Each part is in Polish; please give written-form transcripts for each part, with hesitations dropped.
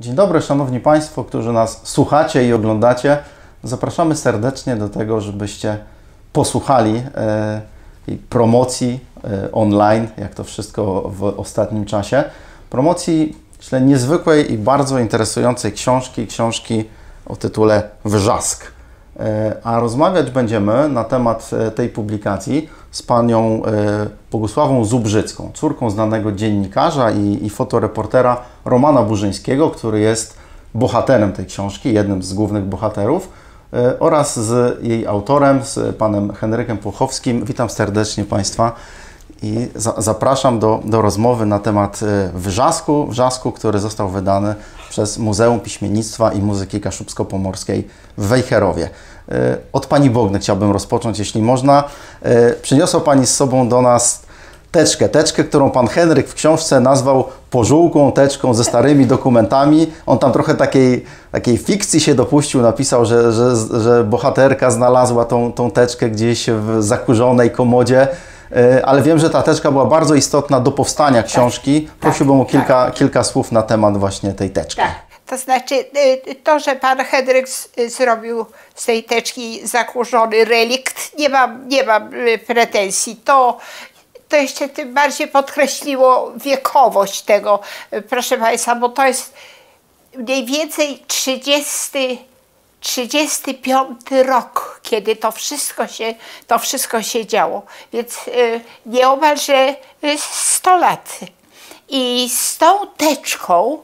Dzień dobry, Szanowni Państwo, którzy nas słuchacie i oglądacie. Zapraszamy serdecznie do tego, żebyście posłuchali promocji online, jak to wszystko w ostatnim czasie. Promocji, myślę, niezwykłej i bardzo interesującej książki o tytule Wrzask. A rozmawiać będziemy na temat tej publikacji z panią Bogusławą Zubrzycką, córką znanego dziennikarza i fotoreportera Romana Burzyńskiego, który jest bohaterem tej książki, jednym z głównych bohaterów, oraz z jej autorem, z panem Henrykiem Płochowskim. Witam serdecznie Państwa i zapraszam do rozmowy na temat Wrzasku, który został wydany przez Muzeum Piśmiennictwa i Muzyki Kaszubsko-Pomorskiej w Wejherowie. Od Pani Bogny chciałbym rozpocząć, jeśli można. Przyniosła Pani z sobą do nas teczkę, którą Pan Henryk w książce nazwał pożółką teczką ze starymi dokumentami. On tam trochę takiej fikcji się dopuścił, napisał, że bohaterka znalazła tą teczkę gdzieś w zakurzonej komodzie, ale wiem, że ta teczka była bardzo istotna do powstania książki. Prosiłbym o kilka słów na temat właśnie tej teczki. Tak. To znaczy, to, że pan Henryk zrobił z tej teczki zakurzony relikt, nie mam pretensji. To jeszcze tym bardziej podkreśliło wiekowość tego, proszę Państwa, bo to jest mniej więcej 35 rok, kiedy to wszystko się działo. Więc nieomalże 100 lat. I z tą teczką,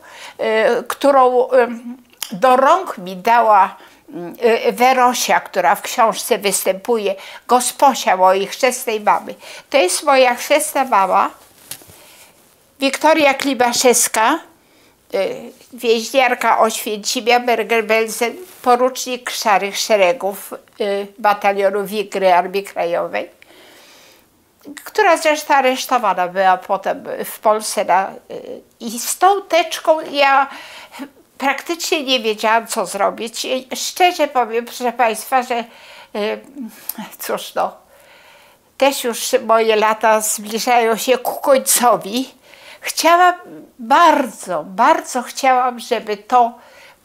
którą do rąk mi dała Werosia, która w książce występuje, gosposia mojej chrzestnej mamy. To jest moja chrzestna mama, Wiktoria Klimaszewska, więźniarka Oświęcimia, Bergen-Belsen, porucznik Szarych Szeregów batalionu Wigry Armii Krajowej, która zresztą aresztowana była potem w Polsce. I z tą teczką ja praktycznie nie wiedziałam, co zrobić. Szczerze powiem, proszę Państwa, że cóż no, też już moje lata zbliżają się ku końcowi. Chciałam, bardzo chciałam, żeby to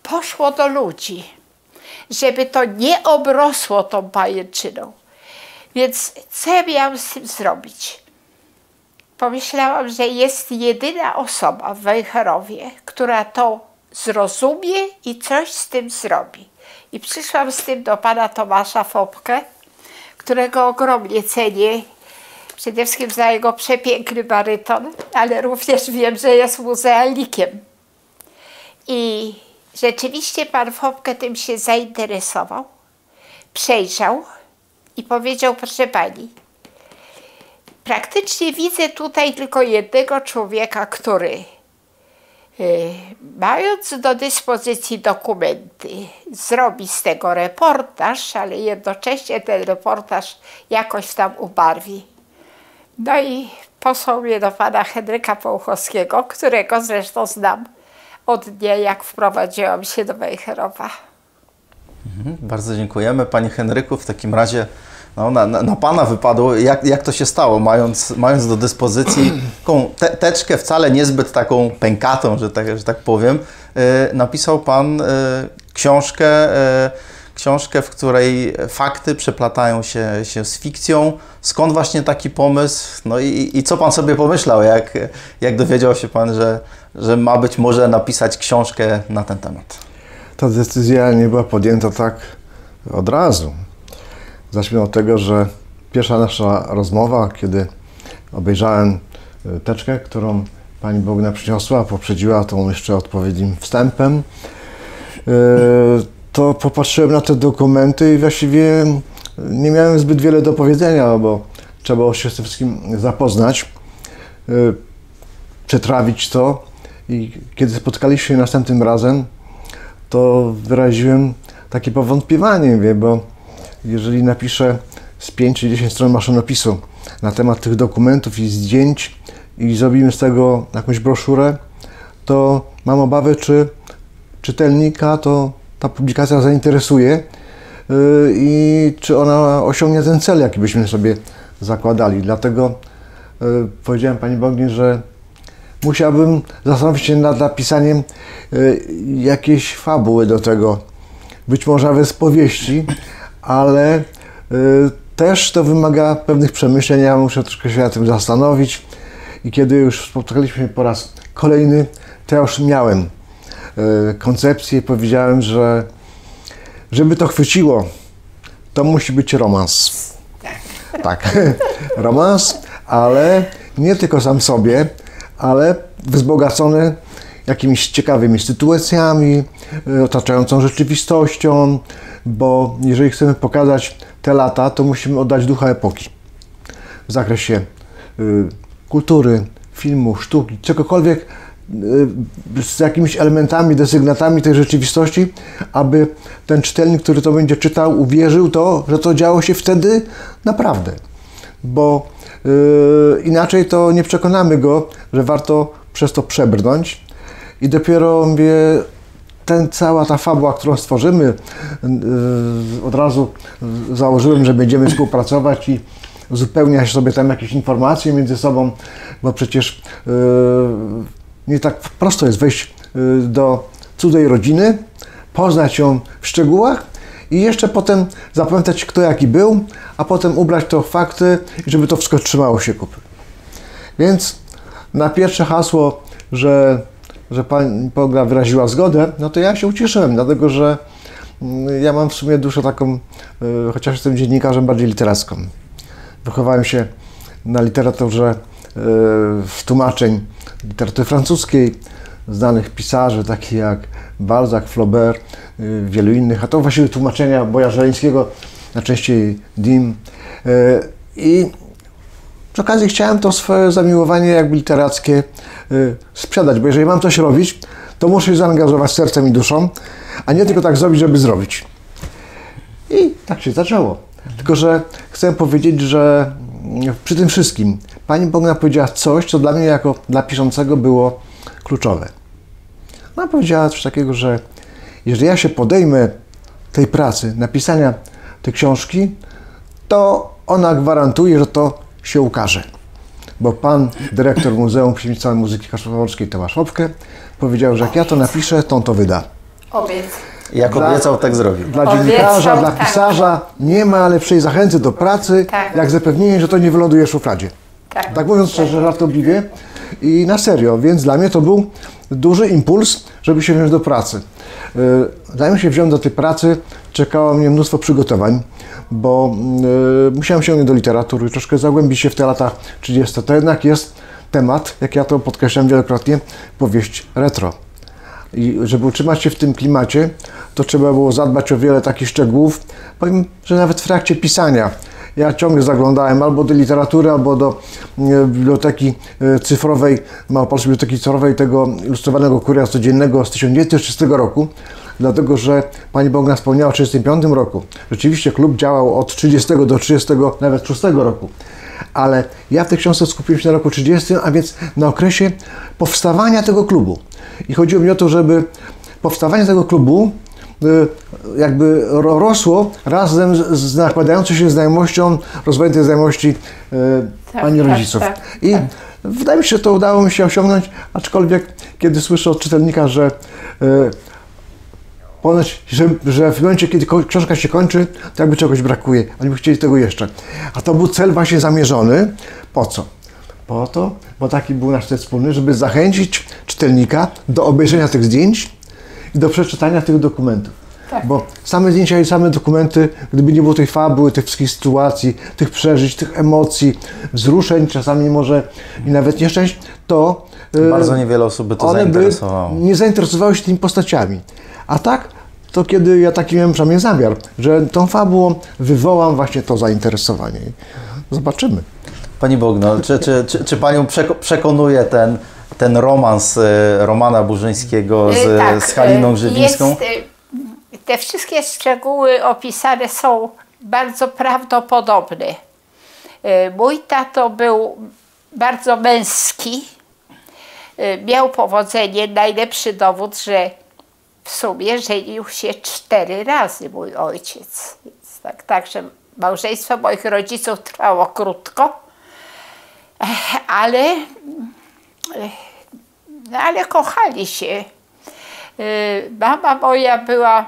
poszło do ludzi, żeby to nie obrosło tą pajęczyną. Więc co ja miałam z tym zrobić? Pomyślałam, że jest jedyna osoba w Wejherowie, która to zrozumie i coś z tym zrobi. I przyszłam z tym do pana Tomasza Fopkę, którego ogromnie cenię, przede wszystkim za jego przepiękny baryton, ale również wiem, że jest muzealnikiem. I rzeczywiście pan Fopkę tym się zainteresował, przejrzał i powiedział: proszę pani, praktycznie widzę tutaj tylko jednego człowieka, który mając do dyspozycji dokumenty, zrobi z tego reportaż, ale jednocześnie ten reportaż jakoś tam ubarwi. No i posłał mnie do pana Henryka Płochowskiego, którego zresztą znam od dnia, jak wprowadziłam się do Wejherowa. Bardzo dziękujemy. Panie Henryku, w takim razie no, na Pana wypadło, jak to się stało, mając do dyspozycji taką teczkę wcale niezbyt taką pękatą, że tak powiem, napisał Pan książkę, w której fakty przeplatają się z fikcją. Skąd właśnie taki pomysł? No i co Pan sobie pomyślał, jak dowiedział się Pan, że ma być może napisać książkę na ten temat? Ta decyzja nie była podjęta tak od razu. Zacznijmy od tego, że pierwsza nasza rozmowa, kiedy obejrzałem teczkę, którą pani Bogna przyniosła, poprzedziła tą jeszcze odpowiednim wstępem, to popatrzyłem na te dokumenty i właściwie nie miałem zbyt wiele do powiedzenia, bo trzeba było się z tym wszystkim zapoznać, przetrawić to i kiedy spotkaliśmy się następnym razem, to wyraziłem takie powątpiewanie, bo jeżeli napiszę z 5 czy 10 stron maszynopisu na temat tych dokumentów i zdjęć i zrobimy z tego jakąś broszurę, to mam obawy, czy czytelnika to ta publikacja zainteresuje i czy ona osiągnie ten cel, jaki byśmy sobie zakładali. Dlatego powiedziałem pani Bognie, że musiałbym zastanowić się nad napisaniem jakiejś fabuły do tego. Być może nawet powieści, ale też to wymaga pewnych przemyśleń. Ja muszę troszkę się nad tym zastanowić. I kiedy już spotkaliśmy się po raz kolejny, to ja już miałem koncepcję i powiedziałem, że żeby to chwyciło, to musi być romans. Tak, romans, ale nie tylko sam sobie, ale wzbogacony jakimiś ciekawymi sytuacjami, otaczającą rzeczywistością, bo jeżeli chcemy pokazać te lata, to musimy oddać ducha epoki w zakresie kultury, filmu, sztuki, czegokolwiek z jakimiś elementami, desygnatami tej rzeczywistości, aby ten czytelnik, który to będzie czytał, uwierzył to, że to działo się wtedy naprawdę. Bo inaczej to nie przekonamy go, że warto przez to przebrnąć. I dopiero cała ta fabuła, którą stworzymy, od razu założyłem, że będziemy współpracować i uzupełniać sobie tam jakieś informacje między sobą, bo przecież nie tak prosto jest wejść do cudzej rodziny, poznać ją w szczegółach i jeszcze potem zapamiętać, kto jaki był, a potem ubrać to w fakty, żeby to wszystko trzymało się kupy. Więc na pierwsze hasło, że pani Bogna wyraziła zgodę, no to ja się ucieszyłem, dlatego że ja mam w sumie duszę taką, chociaż jestem dziennikarzem bardziej literacką. Wychowałem się na literaturze tłumaczeń literatury francuskiej, znanych pisarzy takich jak Balzac, Flaubert, wielu innych, a to właściwie tłumaczenia Boja Żeleńskiego, najczęściej Dim. I przy okazji chciałem to swoje zamiłowanie jakby literackie sprzedać, bo jeżeli mam coś robić, to muszę się zaangażować sercem i duszą, a nie tylko tak zrobić, żeby zrobić. I tak się zaczęło. Tylko że chcę powiedzieć, że przy tym wszystkim pani Bogna powiedziała coś, co dla mnie jako dla piszącego było kluczowe. Ona powiedziała coś takiego, że jeżeli ja się podejmę tej pracy, napisania tej książki, to ona gwarantuje, że to się ukaże. Bo pan dyrektor Muzeum Przyrodniczej Muzyki Kaszubowskiej Tomasz Łopkę powiedział, że jak ja to napiszę, to on to wyda. Jak obiecał, tak zrobił. Dla dziennikarza, dla pisarza nie ma lepszej zachęty do pracy, jak zapewnienie, że to nie wyląduje w szufladzie. Tak mówiąc szczerze, żartobliwie i na serio, więc dla mnie to był duży impuls, żeby się wziąć do pracy. Zanim się wziąłem do tej pracy, czekało mnie mnóstwo przygotowań, bo musiałem sięgnąć do literatury, troszkę zagłębić się w te lata 30. To jednak jest temat, jak ja to podkreślam wielokrotnie, powieść retro. I żeby utrzymać się w tym klimacie, to trzeba było zadbać o wiele takich szczegółów. Powiem, że nawet w trakcie pisania ja ciągle zaglądałem albo do literatury, albo do biblioteki cyfrowej, Małopolskiej Biblioteki Cyfrowej, tego ilustrowanego kuriera codziennego z 1930 roku, dlatego że pani Bogna wspomniała w 1935 roku. Rzeczywiście klub działał od 30 do 30, nawet 6 roku. Ale ja w tej książce skupiłem się na roku 30, a więc na okresie powstawania tego klubu. I chodziło mi o to, żeby powstawanie tego klubu jakby rosło razem z nakładającą się znajomością, rozwojem tej znajomości pani rodziców. I wydaje mi się, że to udało mi się osiągnąć, aczkolwiek kiedy słyszę od czytelnika, że ponoć, że w momencie, kiedy książka się kończy, to jakby czegoś brakuje, oni by chcieli tego jeszcze. A to był cel właśnie zamierzony. Po co? Po to, bo taki był nasz cel wspólny, żeby zachęcić czytelnika do obejrzenia tych zdjęć i do przeczytania tych dokumentów. Tak. Bo same zdjęcia i same dokumenty, gdyby nie było tej fabuły, tych wszystkich sytuacji, tych przeżyć, tych emocji, wzruszeń, czasami może i nawet nieszczęść, to bardzo niewiele osób by to zainteresowało. Nie zainteresowały się tymi postaciami. A tak, to kiedy ja taki miałem przynajmniej zamiar, że tą fabułą wywołam właśnie to zainteresowanie. Zobaczymy. Pani Bogno, czy Panią przekonuje ten romans Romana Burzyńskiego z Haliną Grzywińską? Te wszystkie szczegóły opisane są bardzo prawdopodobne. Mój tato był bardzo męski, miał powodzenie, najlepszy dowód, że w sumie żenił się 4 razy mój ojciec. Także małżeństwo moich rodziców trwało krótko, ale No ale kochali się. Mama moja była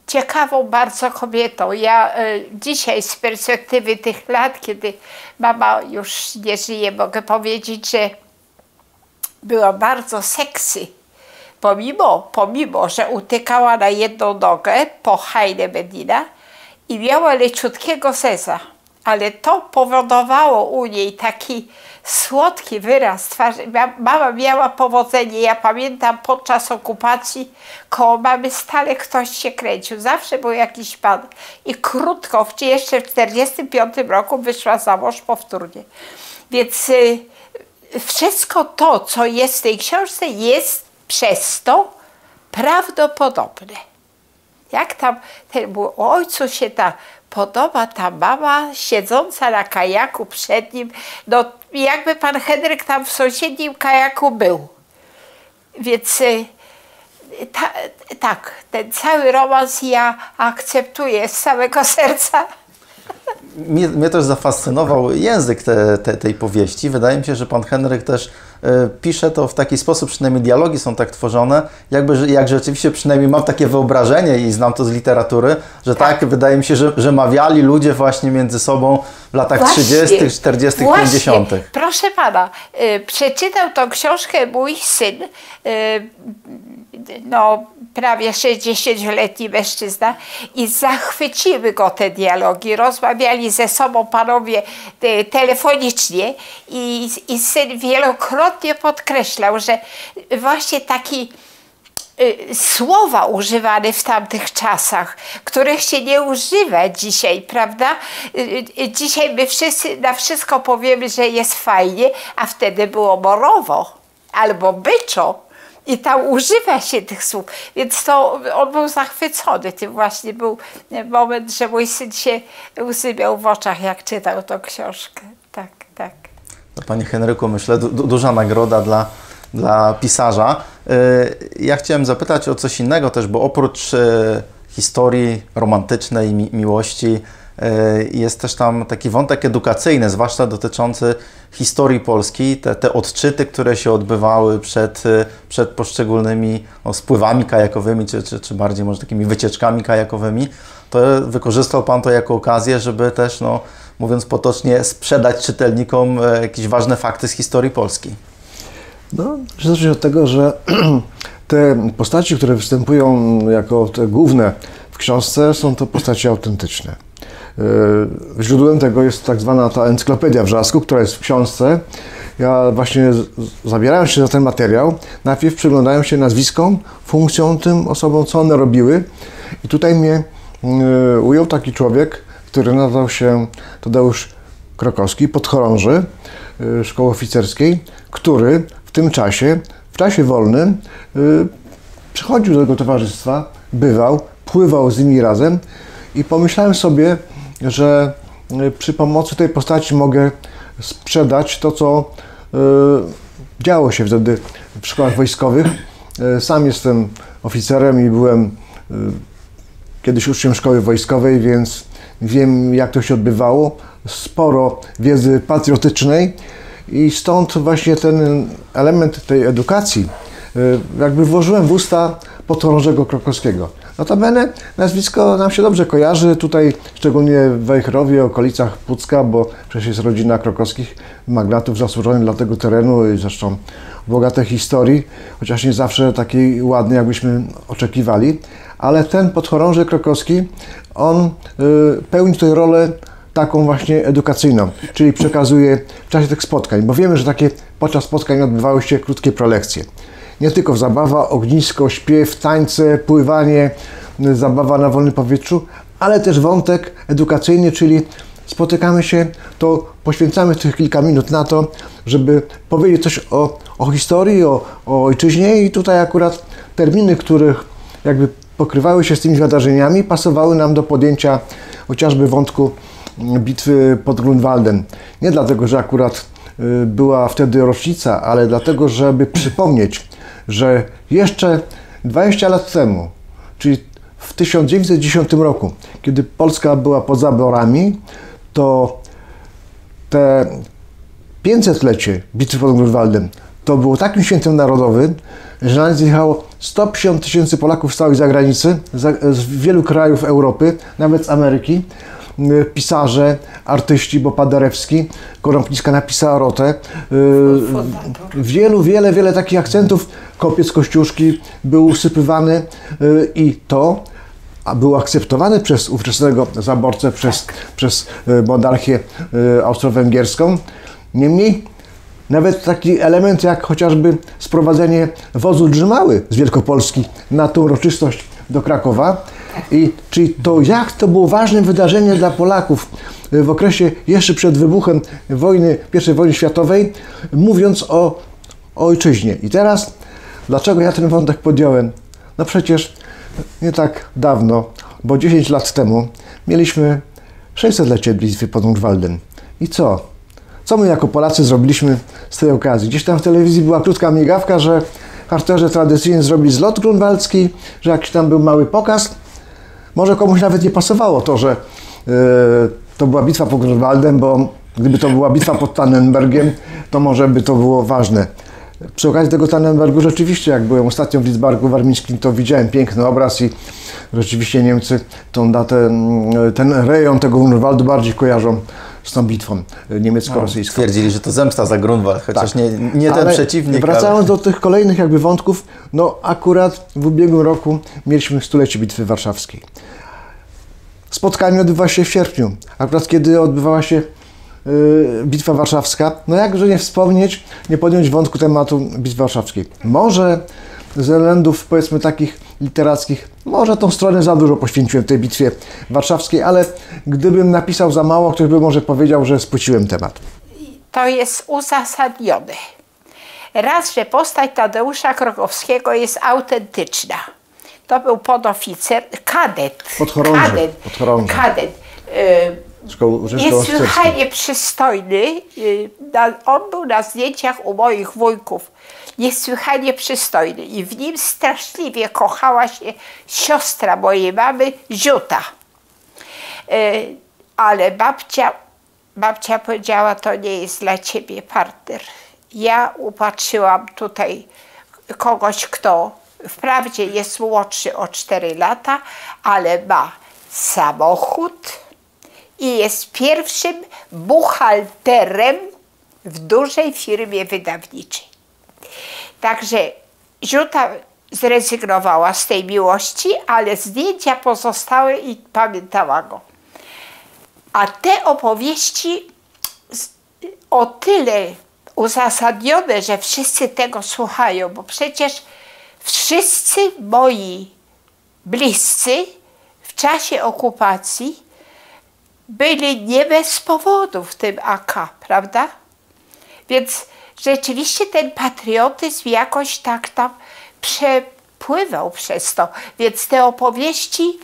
ciekawą bardzo kobietą. Ja dzisiaj z perspektywy tych lat, kiedy mama już nie żyje, mogę powiedzieć, że była bardzo seksy. Pomimo, że utykała na jedną nogę po Haile Medina i miała leciutkiego zeza, ale to powodowało u niej taki słodki wyraz twarzy. Mama miała powodzenie. Ja pamiętam, podczas okupacji koło mamy stale ktoś się kręcił. Zawsze był jakiś pan. I krótko, jeszcze w 1945 roku wyszła za mąż powtórnie. Więc wszystko to, co jest w tej książce, jest przez to prawdopodobne. Jak tam temu ojcu się podoba ta mama siedząca na kajaku przed nim, no jakby pan Henryk tam w sąsiednim kajaku był. Więc tak, ten cały romans ja akceptuję z całego serca. Mnie też zafascynował język tej powieści. Wydaje mi się, że pan Henryk też pisze to w taki sposób, przynajmniej dialogi są tak tworzone, jak rzeczywiście przynajmniej mam takie wyobrażenie i znam to z literatury, że tak wydaje mi się, że mawiali ludzie właśnie między sobą w latach 30., 40., 50. Proszę pana, przeczytał tą książkę mój syn, no prawie 60-letni mężczyzna, i zachwyciły go te dialogi. Rozmawiali ze sobą panowie telefonicznie i syn wielokrotnie podkreślał, że właśnie taki słowa używane w tamtych czasach, których się nie używa dzisiaj, prawda? Dzisiaj my wszyscy na wszystko powiemy, że jest fajnie, a wtedy było morowo albo byczo. I tam używa się tych słów, więc to on był zachwycony. Tym właśnie był moment, że mój syn się łzy miał w oczach, jak czytał tą książkę. Tak, tak. Panie Henryku, myślę, duża nagroda dla pisarza. Ja chciałem zapytać o coś innego też, bo oprócz historii romantycznej, miłości, jest też tam taki wątek edukacyjny, zwłaszcza dotyczący historii Polski, te odczyty, które się odbywały przed poszczególnymi spływami kajakowymi, czy bardziej może takimi wycieczkami kajakowymi, to wykorzystał Pan to jako okazję, żeby też, no, mówiąc potocznie, sprzedać czytelnikom jakieś ważne fakty z historii Polski. No, zacznę od tego, że te postaci, które występują jako te główne w książce, są to postaci autentyczne. Źródłem tego jest tak zwana ta Encyklopedia Wrzasku, która jest w książce. Ja właśnie zabierając się za ten materiał, najpierw przyglądałem się nazwiskom, funkcjom tym osobom, co one robiły. I tutaj mnie ujął taki człowiek, który nazywał się Tadeusz Krokowski, podchorąży szkoły oficerskiej, który w tym czasie, w czasie wolnym, przychodził do tego towarzystwa, bywał, pływał z nimi razem i pomyślałem sobie, że przy pomocy tej postaci mogę sprzedać to, co działo się wtedy w szkołach wojskowych. Sam jestem oficerem i byłem kiedyś uczniem szkoły wojskowej, więc wiem, jak to się odbywało. Sporo wiedzy patriotycznej i stąd właśnie ten element tej edukacji jakby włożyłem w usta podchorążego Krokowskiego. Notabene nazwisko nam się dobrze kojarzy, tutaj szczególnie w Wejherowie, okolicach Pucka, bo przecież jest rodzina Krokowskich, magnatów zasłużonych dla tego terenu i zresztą bogate historii, chociaż nie zawsze takiej ładnej, jakbyśmy oczekiwali. Ale ten podchorąży Krokowski, on pełni tutaj rolę taką właśnie edukacyjną, czyli przekazuje w czasie tych spotkań, bo wiemy, że takie podczas spotkań odbywały się krótkie prelekcje. Nie tylko zabawa, ognisko, śpiew, tańce, pływanie, zabawa na wolnym powietrzu, ale też wątek edukacyjny, czyli spotykamy się, to poświęcamy tych kilka minut na to, żeby powiedzieć coś o historii, o ojczyźnie i tutaj akurat terminy, których jakby pokrywały się z tymi wydarzeniami, pasowały nam do podjęcia chociażby wątku bitwy pod Grunwaldem. Nie dlatego, że akurat była wtedy rocznica, ale dlatego, żeby przypomnieć, że jeszcze 20 lat temu, czyli w 1910 roku, kiedy Polska była pod zaborami, to te 500-lecie bitwy pod Grunwaldem to było takim świętem narodowym, że na nie jechało 150 000 Polaków z całej zagranicy, z wielu krajów Europy, nawet z Ameryki. Pisarze, artyści, bo Paderewski, Korąpnicka napisała Rotę. Wiele takich akcentów. Kopiec Kościuszki był usypywany i to był akceptowany przez ówczesnego zaborcę, przez monarchię austro-węgierską. Niemniej nawet taki element jak chociażby sprowadzenie wozu Drzymały z Wielkopolski na tą uroczystość do Krakowa. Czyli to jak to było ważne wydarzenie dla Polaków w okresie jeszcze przed wybuchem I wojny światowej, mówiąc o ojczyźnie. I teraz, dlaczego ja ten wątek podjąłem? No przecież nie tak dawno, bo 10 lat temu mieliśmy 600-lecie bitwy pod Grunwaldem. I co? Co my jako Polacy zrobiliśmy z tej okazji? Gdzieś tam w telewizji była krótka migawka, że harcerze tradycyjnie zrobili zlot grunwaldzki, że jakiś tam był mały pokaz. Może komuś nawet nie pasowało to, że to była bitwa pod Grunwaldem, bo gdyby to była bitwa pod Tannenbergiem, to może by to było ważne. Przy okazji tego Tannenbergu rzeczywiście, jak byłem ostatnio w Lidzbarku Warmińskim, to widziałem piękny obraz i rzeczywiście Niemcy tą datę, ten rejon tego Grunwaldu bardziej kojarzą z tą bitwą niemiecko-rosyjską. Twierdzili, że to zemsta za Grunwald, chociaż tak. nie ten przeciwnik. Wracając do tych kolejnych jakby wątków, no akurat w ubiegłym roku mieliśmy 100-lecie Bitwy Warszawskiej. Spotkanie odbywa się w sierpniu, akurat kiedy odbywała się Bitwa Warszawska. No jakże nie wspomnieć, nie podjąć wątku tematu Bitwy Warszawskiej. Może ze względów powiedzmy takich literackich, może tą stronę za dużo poświęciłem tej Bitwie Warszawskiej, ale gdybym napisał za mało, ktoś by może powiedział, że spłyciłem temat. To jest uzasadnione. Raz, że postać Tadeusza Krokowskiego jest autentyczna. To był podoficer, kadet. Kadet. Niesłychanie przystojny. On był na zdjęciach u moich wujków. Niesłychanie przystojny. I w nim straszliwie kochała się siostra mojej mamy, Ziuta. Ale babcia powiedziała, to nie jest dla ciebie partner. Ja upatrzyłam tutaj kogoś, kto wprawdzie jest młodszy o 4 lata, ale ma samochód i jest pierwszym buchalterem w dużej firmie wydawniczej. Także Ziuta zrezygnowała z tej miłości, ale zdjęcia pozostały i pamiętała go. A te opowieści o tyle uzasadnione, że wszyscy tego słuchają, bo przecież wszyscy moi bliscy w czasie okupacji byli nie bez powodu w tym AK, prawda? Więc rzeczywiście ten patriotyzm jakoś tak tam przepływał przez to. Więc te opowieści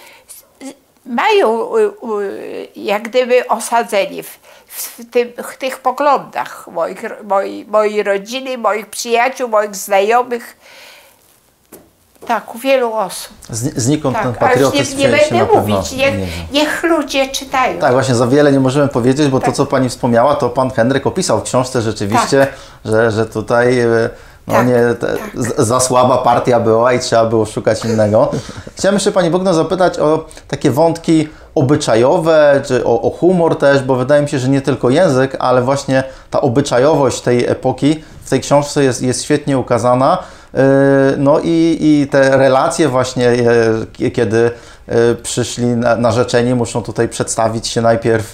mają jak gdyby osadzenie w tych poglądach mojej rodziny, moich przyjaciół, moich znajomych. Tak, u wielu osób. Znikąd tak, ten patriotyzm nie będę mówić, niech ludzie czytają. Tak, właśnie za wiele nie możemy powiedzieć, bo to, co pani wspomniała, to pan Henryk opisał w książce rzeczywiście, że tutaj za słaba partia była i trzeba było szukać innego. Chciałem jeszcze pani Bogno zapytać o takie wątki obyczajowe, czy o humor też, bo wydaje mi się, że nie tylko język, ale właśnie ta obyczajowość tej epoki w tej książce jest świetnie ukazana. No i te relacje właśnie, kiedy przyszli narzeczeni, muszą tutaj przedstawić się najpierw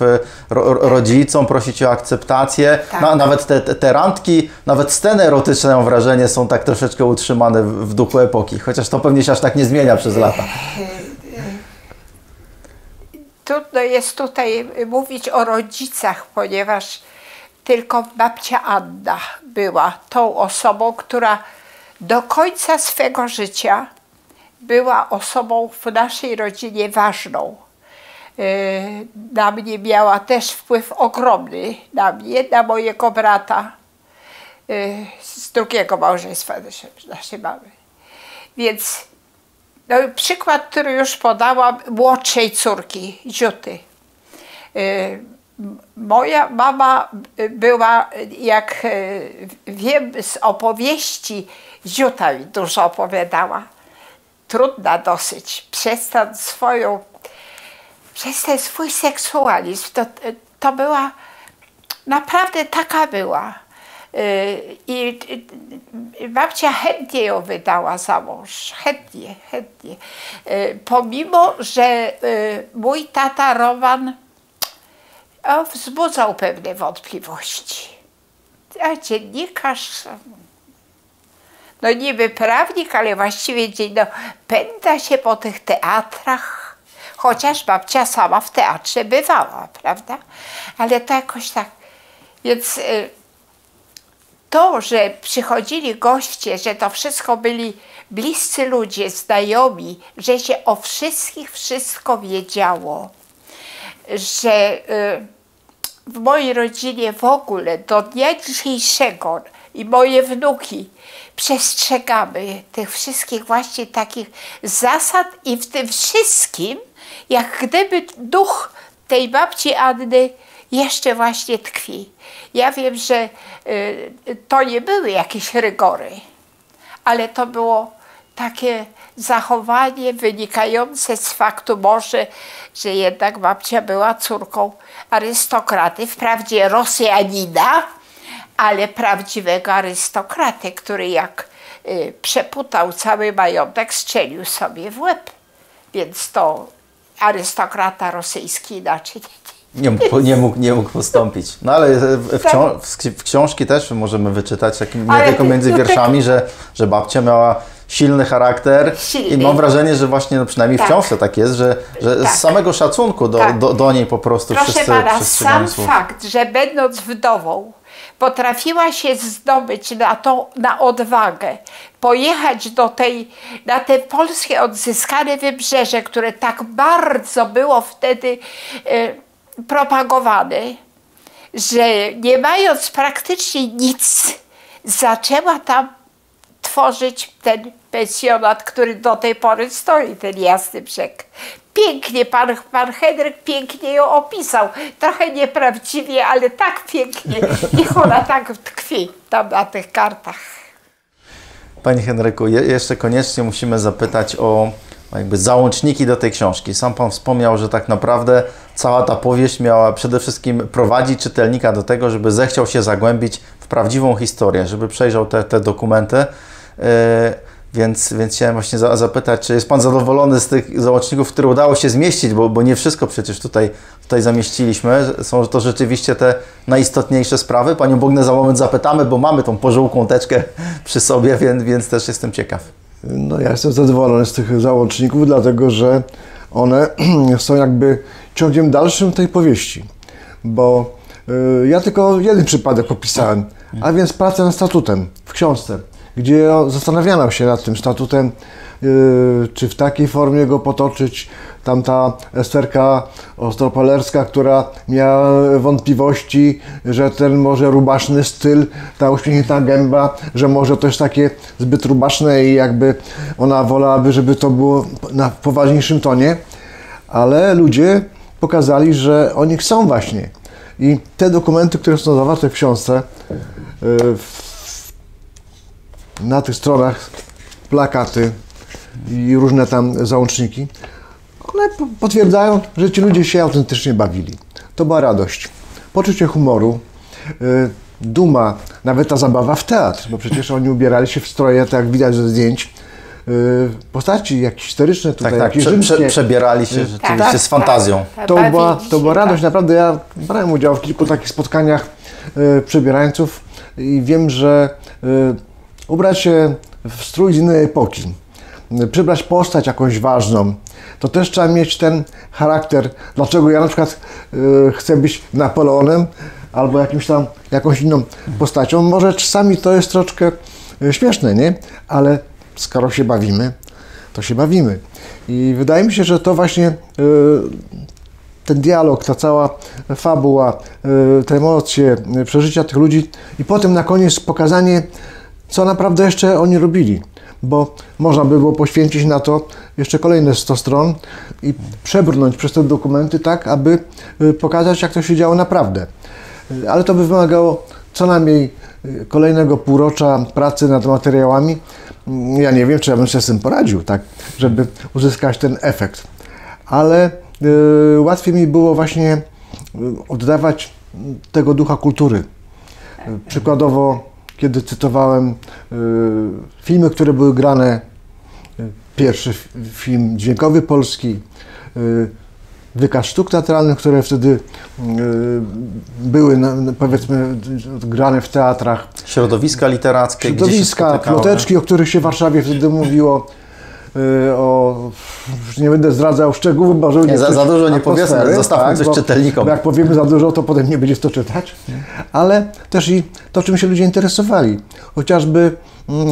rodzicom, prosić o akceptację. Tak. No, nawet te randki, nawet sceny erotyczne, mam wrażenie, są tak troszeczkę utrzymane w duchu epoki, chociaż to pewnie się aż tak nie zmienia przez lata. Trudno jest tutaj mówić o rodzicach, ponieważ tylko babcia Anna była tą osobą, która do końca swego życia była osobą w naszej rodzinie ważną. Na mnie miała też wpływ ogromny, na mojego brata z drugiego małżeństwa naszej mamy. Więc no, przykład, który już podałam, młodszej córki, Ziuty. moja mama była, jak wiem z opowieści, Ziuta mi dużo opowiadała, trudna dosyć, przez ten swój seksualizm, to była, naprawdę taka była. I babcia chętnie ją wydała za mąż, chętnie. Pomimo, że mój tata Roman wzbudzał pewne wątpliwości. A dziennikarz, no niby prawnik, ale właściwie pęta się po tych teatrach, chociaż babcia sama w teatrze bywała, prawda? Ale to jakoś tak, więc to, że przychodzili goście, że to wszystko byli bliscy ludzie, znajomi, że się o wszystkich wszystko wiedziało, że w mojej rodzinie w ogóle do dnia dzisiejszego i moje wnuki przestrzegamy tych wszystkich właśnie takich zasad i w tym wszystkim, jak gdyby duch tej babci Anny jeszcze właśnie tkwi. Ja wiem, że to nie były jakieś rygory, ale to było takie zachowanie wynikające z faktu może, że jednak babcia była córką arystokraty, wprawdzie Rosjanina, ale prawdziwego arystokraty, który jak przeputał cały majątek, strzelił sobie w łeb. Więc to arystokrata rosyjski inaczej Nie mógł postąpić. No ale w książki też możemy wyczytać, nie tylko między wierszami, że babcia miała silny charakter i mam wrażenie, że właśnie przynajmniej w książce tak jest, że z samego szacunku do niej po prostu Proszę pana, sam fakt, że będąc wdową potrafiła się zdobyć na odwagę, pojechać na te polskie odzyskane wybrzeże, które tak bardzo było wtedy propagowane, że nie mając praktycznie nic, zaczęła tam tworzyć ten pensjonat, który do tej pory stoi, ten Jasny Brzeg. Pięknie, pan Henryk pięknie ją opisał. Trochę nieprawdziwie, ale tak pięknie. Niech ona tak tkwi tam na tych kartach. Panie Henryku, jeszcze koniecznie musimy zapytać o jakby załączniki do tej książki. Sam pan wspomniał, że tak naprawdę cała ta powieść miała przede wszystkim prowadzić czytelnika do tego, żeby zechciał się zagłębić w prawdziwą historię, żeby przejrzał te dokumenty. Więc chciałem właśnie zapytać, czy jest pan zadowolony z tych załączników, które udało się zmieścić, bo nie wszystko przecież tutaj zamieściliśmy. Są to rzeczywiście te najistotniejsze sprawy. Panią Bognę za moment zapytamy, bo mamy tą pożółką teczkę przy sobie, więc też jestem ciekaw. No ja jestem zadowolony z tych załączników, dlatego że one są jakby ciągiem dalszym tej powieści, bo ja tylko jeden przypadek opisałem, a więc pracę nad statutem w książce, gdzie zastanawiano się nad tym statutem, czy w takiej formie go potoczyć. Tamta Esterka Ostropolerska, która miała wątpliwości, że ten może rubaszny styl, ta uśmiechnięta gęba, że może to jest takie zbyt rubaszne i jakby ona wolałaby, żeby to było na poważniejszym tonie, ale ludzie pokazali, że oni chcą właśnie. I te dokumenty, które są zawarte w książce, na tych stronach plakaty i różne tam załączniki, one potwierdzają, że ci ludzie się autentycznie bawili. To była radość, poczucie humoru, duma, nawet ta zabawa w teatr, bo przecież oni ubierali się w stroje, tak jak widać ze zdjęć, postaci jakieś historyczne tutaj, jakieś rzymskie. Przebierali się rzeczywiście z fantazją. To była radość, naprawdę. Ja brałem udział w kilku takich spotkaniach przebierańców i wiem, że ubrać się w strój z innej epoki, przybrać postać jakąś ważną, to też trzeba mieć ten charakter. Dlaczego ja na przykład chcę być Napoleonem albo jakąś inną postacią. Może czasami to jest troszkę śmieszne, nie? Ale skoro się bawimy, to się bawimy. I wydaje mi się, że to właśnie ten dialog, ta cała fabuła, te emocje, przeżycia tych ludzi i potem na koniec pokazanie, co naprawdę jeszcze oni robili. bo można by było poświęcić na to jeszcze kolejne 100 stron i przebrnąć przez te dokumenty tak, aby pokazać, jak to się działo naprawdę. Ale to by wymagało co najmniej kolejnego półrocza pracy nad materiałami. Ja nie wiem, czy ja bym sobie z tym poradził, tak, żeby uzyskać ten efekt. Ale łatwiej mi było właśnie oddawać tego ducha kultury. Przykładowo, kiedy cytowałem filmy, które były grane, pierwszy film dźwiękowy polski, wykaz sztuk teatralnych, które wtedy były, powiedzmy, grane w teatrach. Środowiska literackie, środowiska, ploteczki, o których się w Warszawie wtedy mówiło. Już nie będę zdradzał szczegółów, bo żeby za dużo nie powiedzmy, zostawmy coś czytelnikom. Bo jak powiemy za dużo, to potem nie będzie to czytać. Ale też i to, czym się ludzie interesowali. Chociażby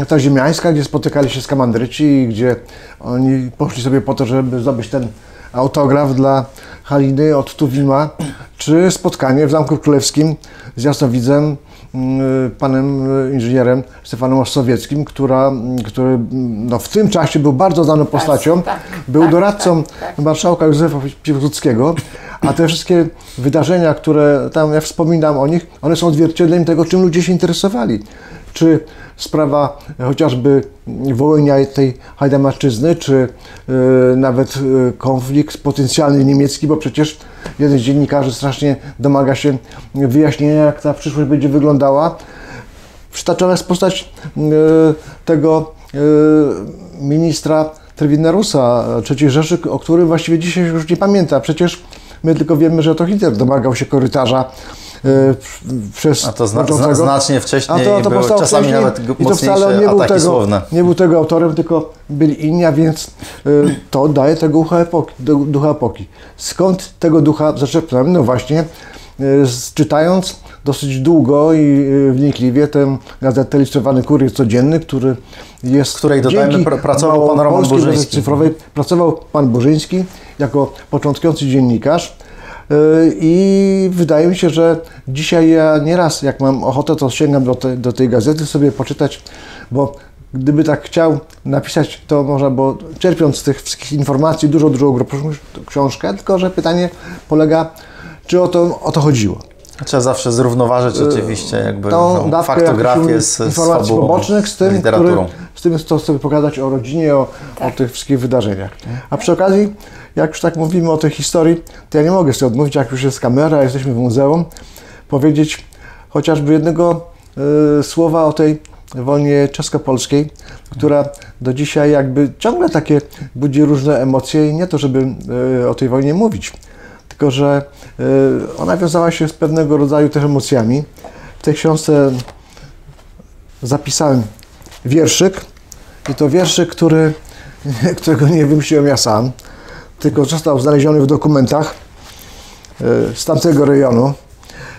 ta Ziemiańska, gdzie spotykali się skamandryci, gdzie oni poszli sobie po to, żeby zdobyć ten autograf dla Haliny od Tuwima, czy spotkanie w Zamku Królewskim z jasnowidzem, panem inżynierem Stefanem Ossowieckim, który no, w tym czasie był bardzo znaną postacią, był doradcą marszałka Józefa Piłsudskiego, a te wszystkie wydarzenia, które tam ja wspominam o nich, one są odzwierciedleniem tego, czym ludzie się interesowali. Czy sprawa chociażby Wołynia tej Hajdamaczyzny, czy nawet konflikt potencjalny niemiecki, bo przecież jeden z dziennikarzy strasznie domaga się wyjaśnienia, jak ta przyszłość będzie wyglądała. Przytaczana jest postać tego ministra Trewinarusa III Rzeszy, o którym właściwie dzisiaj już nie pamięta. Przecież my tylko wiemy, że to Hitler domagał się korytarza przez a to znacznie wcześniej było czasami nawet mocniejsze ataki słowne. Nie był tego autorem, tylko byli inni, a więc to daje tego ducha epoki. Skąd tego ducha zaczerpnąłem? No właśnie, czytając dosyć długo i wnikliwie tę gazetę Listrowany Kurier Codzienny, który jest... Z której dodajmy pracował pan Roman Burzyński. Cyfrowej pracował pan Burzyński jako początkujący dziennikarz. I wydaje mi się, że dzisiaj ja nieraz, jak mam ochotę, to sięgam do tej gazety sobie poczytać, bo gdyby tak chciał napisać, to można było, czerpiąc z tych wszystkich informacji, dużo książkę, tylko że pytanie polega, czy o to chodziło. Trzeba zawsze zrównoważyć oczywiście jakby faktografię z informacji fabułą, pobocznych, z tym, literaturą. z tym, co chcemy pokazać o rodzinie, o tych wszystkich wydarzeniach. A przy okazji, jak już tak mówimy o tej historii, to ja nie mogę sobie odmówić, jak już jest kamera, jesteśmy w muzeum, powiedzieć chociażby jednego słowa o tej wojnie czesko-polskiej, która do dzisiaj jakby ciągle takie budzi różne emocje i nie to, żeby o tej wojnie mówić, tylko że ona wiązała się z pewnego rodzaju też emocjami. W tej książce zapisałem wierszyk i to wierszyk, którego nie wymyśliłem ja sam, tylko został znaleziony w dokumentach z tamtego rejonu.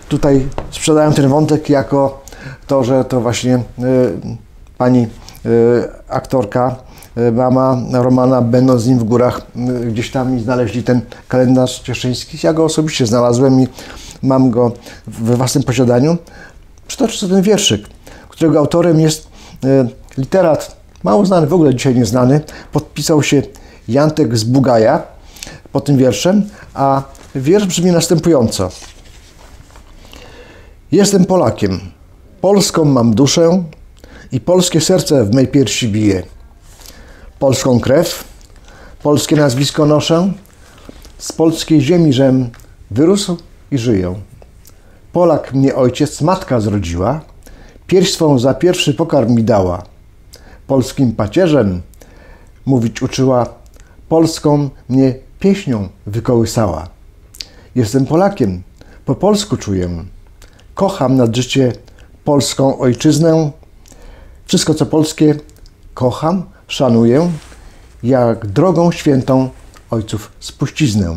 Tutaj sprzedałem ten wątek jako to, że to właśnie pani aktorka, mama Romana, będąc z nim w górach, gdzieś tam znaleźli ten kalendarz cieszyński. Ja go osobiście znalazłem i mam go we własnym posiadaniu. Przytoczę sobie ten wierszyk, którego autorem jest literat, mało znany, w ogóle dzisiaj nieznany. Podpisał się Jantek z Bugaja pod tym wierszem, a wiersz brzmi następująco. Jestem Polakiem, polską mam duszę i polskie serce w mej piersi bije. Polską krew, polskie nazwisko noszę, z polskiej ziemi żem wyrósł i żyję. Polak mnie ojciec, matka zrodziła, pierś swą za pierwszy pokarm mi dała. Polskim pacierzem mówić uczyła, polską mnie pieśnią wykołysała. Jestem Polakiem, po polsku czuję, kocham nad życie polską ojczyznę, wszystko co polskie kocham, szanuję, jak drogą świętą ojców spuściznę.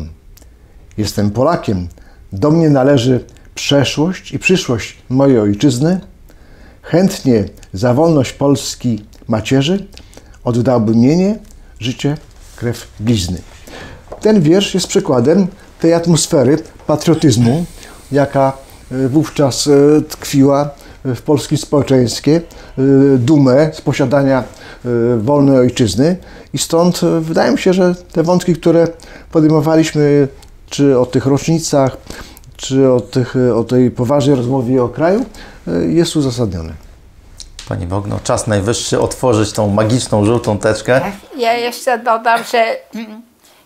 Jestem Polakiem, do mnie należy przeszłość i przyszłość mojej ojczyzny. Chętnie za wolność Polski macierzy oddałbym mienie, życie, krew blizny. Ten wiersz jest przykładem tej atmosfery patriotyzmu, jaka wówczas tkwiła w polskim społeczeństwie, dumę z posiadania wolnej ojczyzny i stąd wydaje mi się, że te wątki, które podejmowaliśmy, czy o tych rocznicach, czy o tej poważnej rozmowie o kraju, jest uzasadnione. Pani Bogno, czas najwyższy otworzyć tą magiczną, żółtą teczkę. Ja jeszcze dodam, że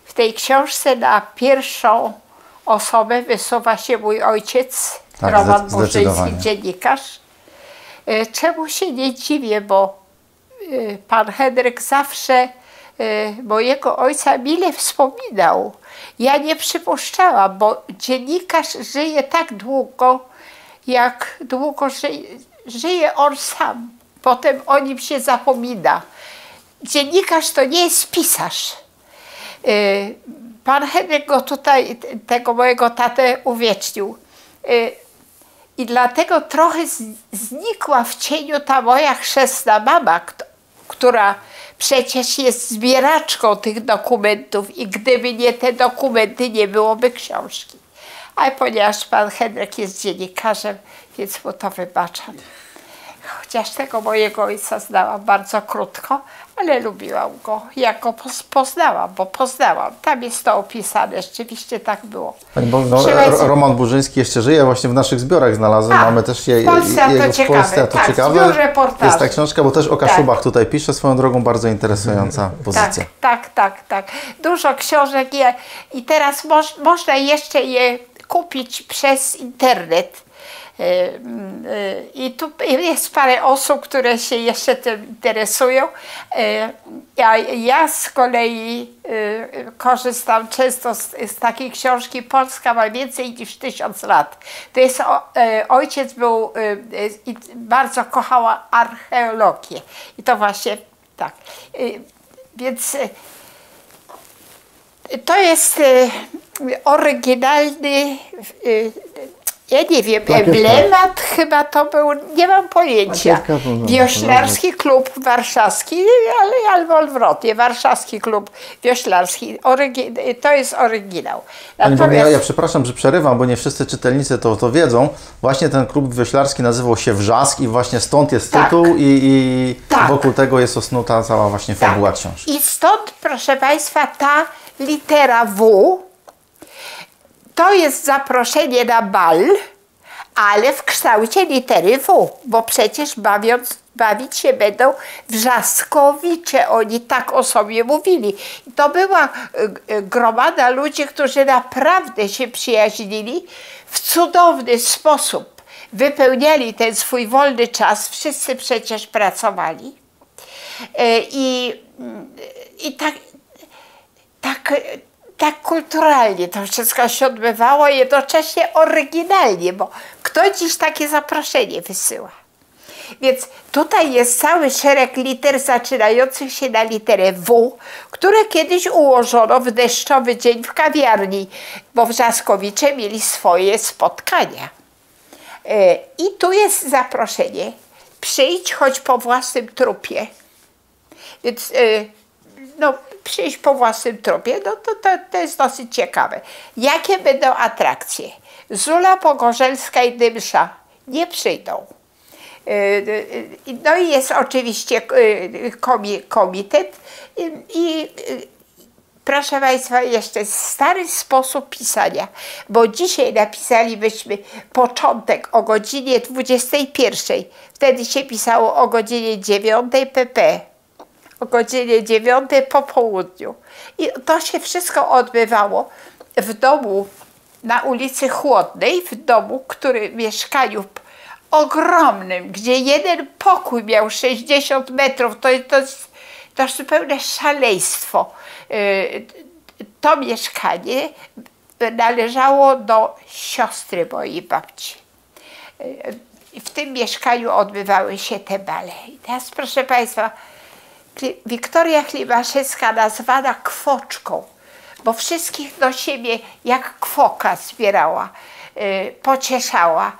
w tej książce na pierwszą osobę wysuwa się mój ojciec, Tak, Roman zdecydowanie. Burzyński, dziennikarz. Czemu się nie dziwię, bo pan Henryk zawsze mojego ojca mile wspominał. Ja nie przypuszczałam, bo dziennikarz żyje tak długo, jak długo żyje on sam. Potem o nim się zapomina. Dziennikarz to nie jest pisarz. Pan Henryk go tutaj, tego mojego tatę, uwiecznił. I dlatego trochę znikła w cieniu ta moja chrzestna mama, która przecież jest zbieraczką tych dokumentów i gdyby nie te dokumenty, nie byłoby książki. A ponieważ pan Henryk jest dziennikarzem, więc mu to wybaczam. Chociaż tego mojego ojca znałam bardzo krótko, ale lubiłam go, jak go poznałam, bo poznałam. Tam jest to opisane, rzeczywiście tak było. Pani Bogno, Roman Burzyński jeszcze żyje, właśnie w naszych zbiorach znalazłem. Mamy też jego w Polsce, a to ciekawe. Jest ta książka, bo też o Kaszubach tutaj pisze, swoją drogą bardzo interesująca pozycja. Tak. Dużo książek i teraz można jeszcze je kupić przez internet. I tu jest parę osób, które się jeszcze tym interesują. Ja z kolei korzystam często z takiej książki. Polska ma więcej niż 1000 lat. To jest, ojciec był i bardzo kochała archeologię. I to właśnie tak. Więc to jest oryginalny, ja nie wiem, emblemat chyba to był, nie mam pojęcia. Wioślarski klub warszawski, albo odwrotnie, warszawski klub wioślarski. To jest oryginał. Natomiast... Ja przepraszam, że przerywam, bo nie wszyscy czytelnicy to wiedzą. Właśnie ten klub wioślarski nazywał się Wrzask i właśnie stąd jest tytuł i wokół tego jest osnuta cała właśnie fabuła książki. I stąd, proszę Państwa, ta litera W, to jest zaproszenie na bal, ale w kształcie litery W, bo przecież bawić się będą wrzaskowicze, oni tak o sobie mówili. I to była gromada ludzi, którzy naprawdę się przyjaźnili w cudowny sposób. Wypełniali ten swój wolny czas, wszyscy przecież pracowali. I tak kulturalnie to wszystko się odbywało, jednocześnie oryginalnie, bo kto dziś takie zaproszenie wysyła? Więc tutaj jest cały szereg liter zaczynających się na literę W, które kiedyś ułożono w deszczowy dzień w kawiarni, bo Wrzaskowicze mieli swoje spotkania. I tu jest zaproszenie. Przyjdź choć po własnym trupie. Więc przyjść po własnym trupie, to jest dosyć ciekawe. Jakie będą atrakcje? Zula Pogorzelska i Dymsza nie przyjdą. No i jest oczywiście komitet i proszę Państwa, jeszcze stary sposób pisania, bo dzisiaj napisalibyśmy początek o godzinie 21. Wtedy się pisało o godzinie 9 pp. O godzinie 9 po południu. I to się wszystko odbywało w domu na ulicy Chłodnej, w domu, mieszkaniu ogromnym, gdzie jeden pokój miał 60 metrów. To zupełne szaleństwo. To mieszkanie należało do siostry mojej babci. W tym mieszkaniu odbywały się te bale. I teraz, proszę Państwa, Wiktoria Chlimaszewska nazwana kwoczką, bo wszystkich do siebie jak kwoka zbierała, pocieszała,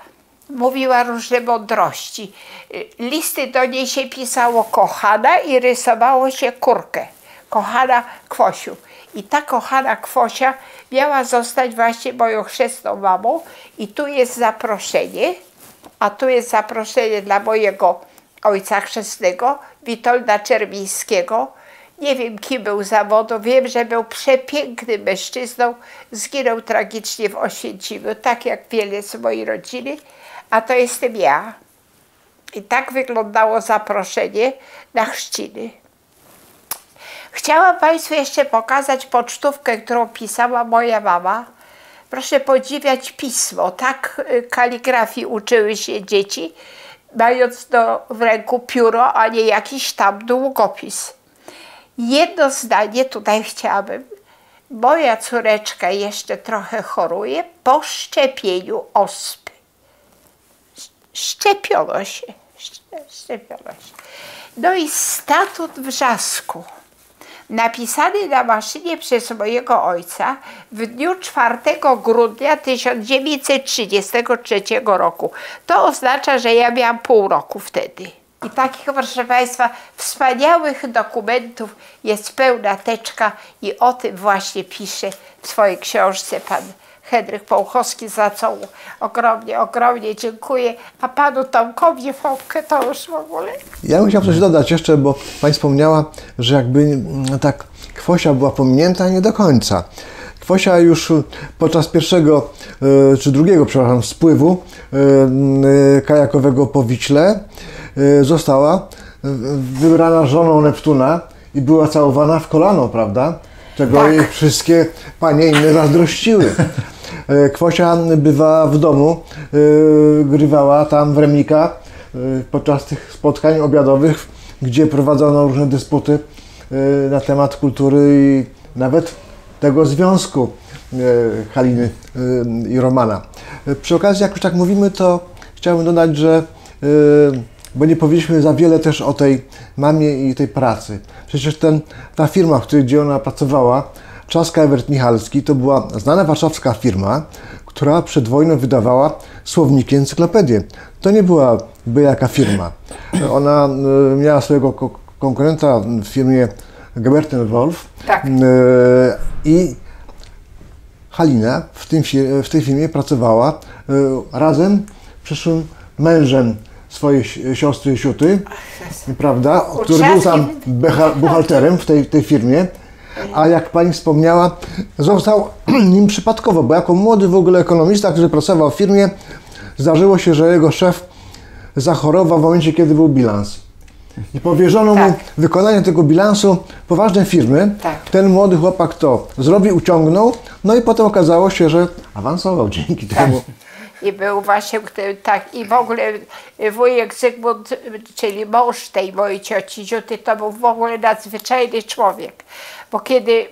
mówiła różne mądrości. Listy do niej się pisało kochana i rysowało się kurkę. Kochana Kwosiu. I ta kochana Kwosia miała zostać właśnie moją chrzestną mamą i tu jest zaproszenie, a tu jest zaproszenie dla mojego ojca chrzestnego, Witolda Czerwińskiego. Nie wiem, kim był zawodu, wiem, że był przepięknym mężczyzną. Zginął tragicznie w Oświęcimiu, tak jak wiele z mojej rodziny, a to jestem ja. I tak wyglądało zaproszenie na chrzciny. Chciałam Państwu jeszcze pokazać pocztówkę, którą pisała moja mama. Proszę podziwiać pismo. Tak kaligrafii uczyły się dzieci, mając w ręku pióro, a nie jakiś tam długopis. Jedno zdanie tutaj chciałabym. Moja córeczka jeszcze trochę choruje po szczepieniu ospy. Szczepiono się. No i statut wrzasku. Napisany na maszynie przez mojego ojca w dniu 4 grudnia 1933 roku. To oznacza, że ja miałam pół roku wtedy. I takich, proszę Państwa, wspaniałych dokumentów jest pełna teczka i o tym właśnie pisze w swojej książce pan Henryk Połchowski, za co ogromnie dziękuję, a panu Tomkowi Fopkę to już w ogóle. Ja bym chciał coś dodać jeszcze, bo Pani wspomniała, że jakby tak Kwosia była pominięta, nie do końca. Kwosia już podczas pierwszego, czy drugiego, przepraszam, spływu kajakowego po Wiśle została wybrana żoną Neptuna i była całowana w kolano, prawda? Czego tak. jej wszystkie panie inne zazdrościły. Kwosia bywała w domu, grywała tam w Remika podczas tych spotkań obiadowych, gdzie prowadzono różne dysputy na temat kultury i nawet tego związku Haliny i Romana. Przy okazji, jak już tak mówimy, to chciałbym dodać, że bo nie powiedzieliśmy za wiele też o tej mamie i tej pracy. Przecież ta firma, gdzie ona pracowała, Czaska Ewert Michalski, to była znana warszawska firma, która przed wojną wydawała słowniki, encyklopedię. To nie była byle firma. Ona miała swojego konkurenta w firmie Geberten Wolf. Tak. I Halina w tej firmie pracowała razem z przyszłym mężem swojej siostry Siuty, prawda, który był tam buchalterem w tej firmie, a jak Pani wspomniała, został nim przypadkowo, bo jako młody w ogóle ekonomista, który pracował w firmie, zdarzyło się, że jego szef zachorował w momencie, kiedy był bilans. I powierzono mu wykonanie tego bilansu poważnej firmy. Tak. Ten młody chłopak to zrobił, uciągnął, no i potem okazało się, że awansował dzięki temu. I był właśnie tak, i w ogóle wujek Zygmunt, czyli mąż tej mojej cioci Ziuty, to był w ogóle nadzwyczajny człowiek. Bo kiedy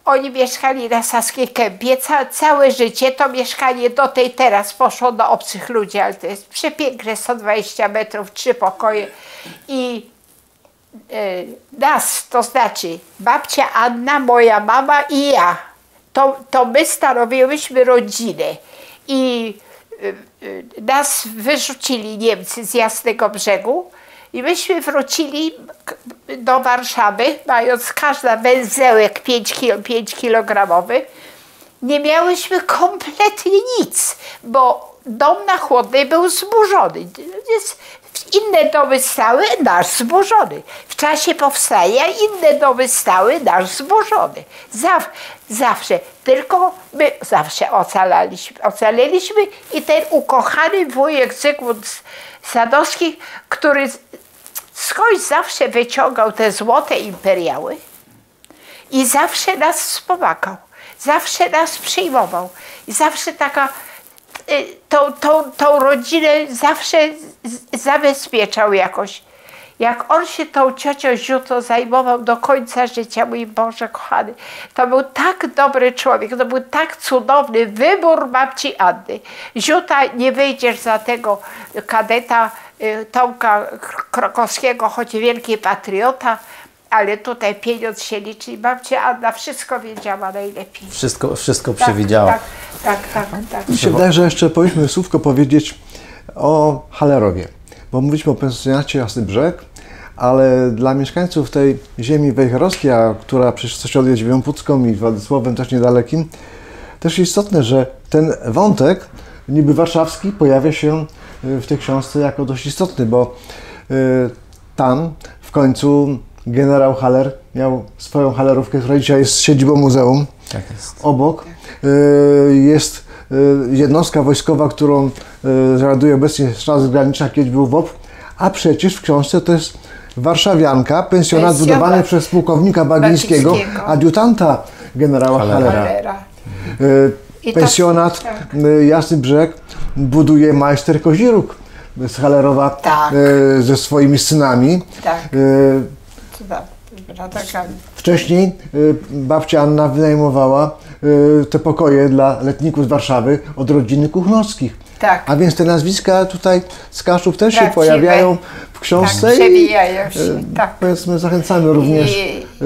oni mieszkali na Saskiej Kępie, całe życie to mieszkanie do tej teraz poszło do obcych ludzi, ale to jest przepiękne, 120 metrów, 3 pokoje. I nas, to znaczy babcia Anna, moja mama i ja, to my stanowiłyśmy rodzinę i nas wyrzucili Niemcy z Jasnego Brzegu i myśmy wrócili do Warszawy, mając każda węzełek 5 kilogramowy. Nie miałyśmy kompletnie nic, bo dom na Chłodnej był zburzony. Inne domy stały, nasz zburzony. W czasie powstania inne domy stały, nasz zburzony. Zawsze. Tylko my zawsze ocaleliśmy i ten ukochany wujek Zygmunt Sadowski, który skądś zawsze wyciągał te złote imperiały i zawsze nas wspomagał, zawsze nas przyjmował i zawsze taka tą rodzinę zawsze zabezpieczał jakoś. Jak on się tą ciocią Ziutą zajmował do końca życia, mój Boże kochany, to był tak dobry człowiek, to był tak cudowny wybór babci Anny. Ziuta, nie wyjdziesz za tego kadeta Tomka Krokowskiego, choć wielki patriota, ale tutaj pieniądz się liczy i babcia Anna wszystko wiedziała najlepiej. Wszystko przewidziała. Mi się wydaje, że jeszcze powinniśmy słówko powiedzieć o Hallerowie, bo mówiliśmy o pensjonacie Jasny Brzeg, ale dla mieszkańców tej ziemi wejherowskiej, która przecież sąsiaduje z Wielką i Władysławem też niedalekim, też istotne, że ten wątek niby warszawski pojawia się w tej książce jako dość istotny, bo tam w końcu generał Haller miał swoją halerówkę, która dzisiaj jest siedzibą muzeum. Tak jest. Obok jest jednostka wojskowa, którą realizuje obecnie Straż Graniczna, kiedyś był WOP, a przecież w książce to jest warszawianka, pensjonat zbudowany przez pułkownika Bagińskiego, adiutanta generała Hallera. Pensjonat Jasny Brzeg buduje majster Koziruk z Hallerowa, Tak. ze swoimi synami. Tak. Wcześniej babcia Anna wynajmowała te pokoje dla letników z Warszawy od rodziny Kuchnowskich. Tak. A więc te nazwiska tutaj z Kaszub też się Prawdziwe. pojawiają w książce. Tak, i przewijają się. Tak. powiedzmy, zachęcamy również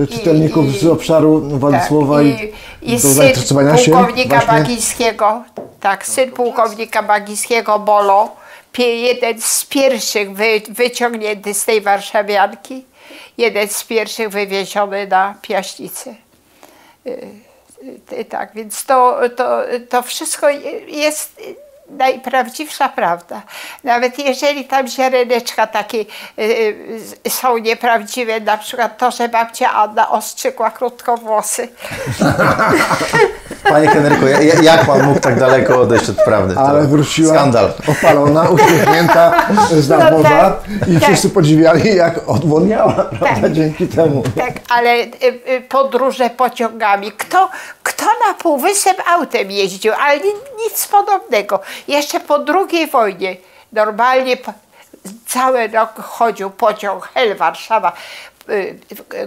czytelników z obszaru Władysława i do syn zainteresowania się pułkownika właśnie. Bagińskiego, tak, syn pułkownika Bagińskiego, Bolo, jeden z pierwszych wyciągnięty z tej warszawianki, jeden z pierwszych wywieziony na Piaśnicę. Tak, więc to wszystko jest najprawdziwsza prawda. Nawet jeżeli tam ziareneczka takie są nieprawdziwe, na przykład to, że babcia Anna ostrzykła krótkowłosy. Panie Henryku, jak pan mógł tak daleko odejść od prawdy? Ale wróciła skandal. opalona, uśmiechnięta z nadmorza i wszyscy podziwiali, jak odwodniała, prawda, dzięki temu. Tak, ale podróże pociągami. Kto na Półwysep autem jeździł, ale nic podobnego. Jeszcze po II wojnie normalnie cały rok chodził pociąg Hel Warszawa.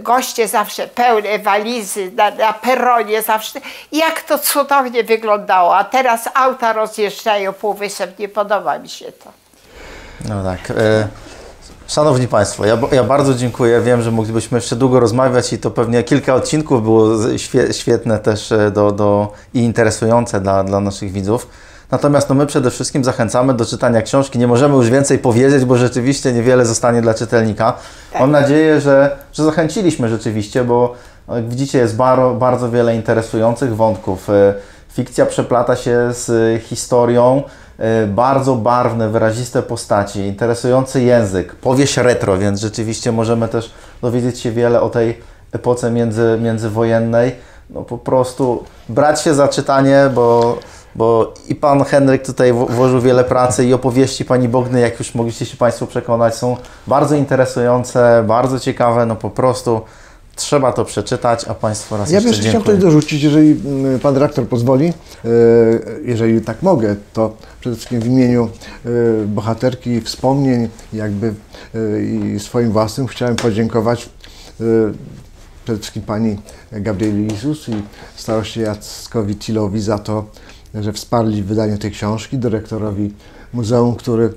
Goście zawsze pełne walizy na peronie zawsze. Jak to cudownie wyglądało. A teraz auta rozjeżdżają Półwysep. Nie podoba mi się to. No tak. Szanowni Państwo, ja bardzo dziękuję. Wiem, że moglibyśmy jeszcze długo rozmawiać i to pewnie kilka odcinków było świetne też i interesujące dla naszych widzów. Natomiast my przede wszystkim zachęcamy do czytania książki. Nie możemy już więcej powiedzieć, bo rzeczywiście niewiele zostanie dla czytelnika. Tak. Mam nadzieję, że zachęciliśmy rzeczywiście, bo jak widzicie jest bardzo wiele interesujących wątków. Fikcja przeplata się z historią. Bardzo barwne, wyraziste postaci, interesujący język, powieść retro, więc rzeczywiście możemy też dowiedzieć się wiele o tej epoce międzywojennej. No po prostu brać się za czytanie, bo i pan Henryk tutaj włożył wiele pracy i opowieści pani Bogny, jak już mogliście się Państwo przekonać, są bardzo interesujące, bardzo ciekawe, no po prostu trzeba to przeczytać, a Państwu raz jeszcze dziękuję. Ja bym chciał coś dorzucić, jeżeli Pan Dyrektor pozwoli, jeżeli tak mogę, to przede wszystkim w imieniu bohaterki wspomnień jakby i swoim własnym chciałem podziękować przede wszystkim Pani Gabrieli Lisus i staroście Jackowi Tillowi za to, że wsparli wydanie tej książki, dyrektorowi muzeum, który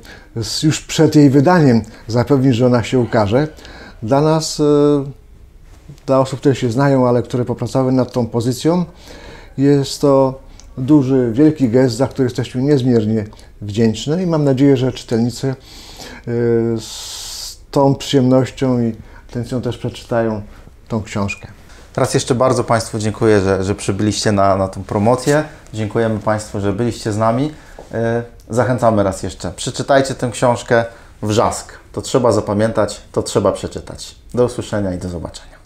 już przed jej wydaniem zapewnił, że ona się ukaże. Dla nas, dla osób, które się znają, ale które popracowały nad tą pozycją, jest to duży, wielki gest, za który jesteśmy niezmiernie wdzięczni i mam nadzieję, że czytelnicy z tą przyjemnością i intencją też przeczytają tą książkę. Teraz jeszcze bardzo Państwu dziękuję, że przybyliście na tą promocję. Dziękujemy Państwu, że byliście z nami. Zachęcamy raz jeszcze. Przeczytajcie tę książkę Wrzask. To trzeba zapamiętać, to trzeba przeczytać. Do usłyszenia i do zobaczenia.